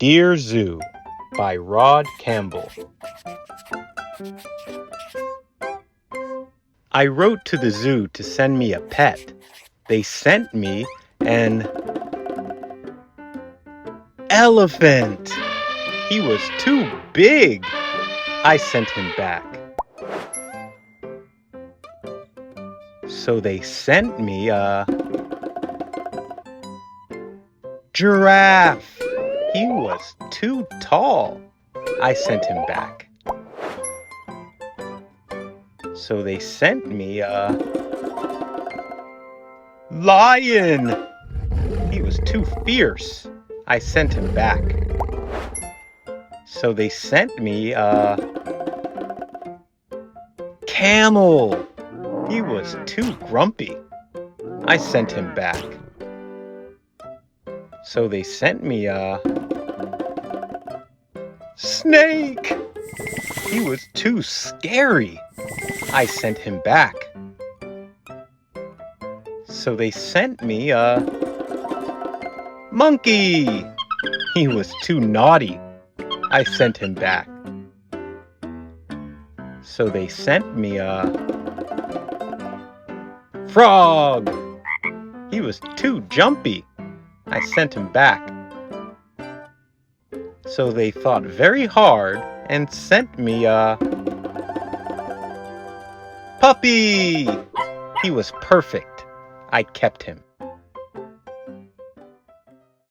Dear Zoo by Rod Campbell. I wrote to the zoo to send me a pet. They sent me an elephant. He was too big. I sent him back. So they sent me a giraffe. He was too tall. I sent him back. So they sent me a lion. He was too fierce. I sent him back. So they sent me a camel. He was too grumpy. I sent him back. So they sent me a snake. He was too scary. I sent him back. So they sent me a monkey. He was too naughty. I sent him back. So they sent me a frog. He was too jumpy. I sent him back. So they thought very hard and sent me a puppy. He was perfect. I kept him.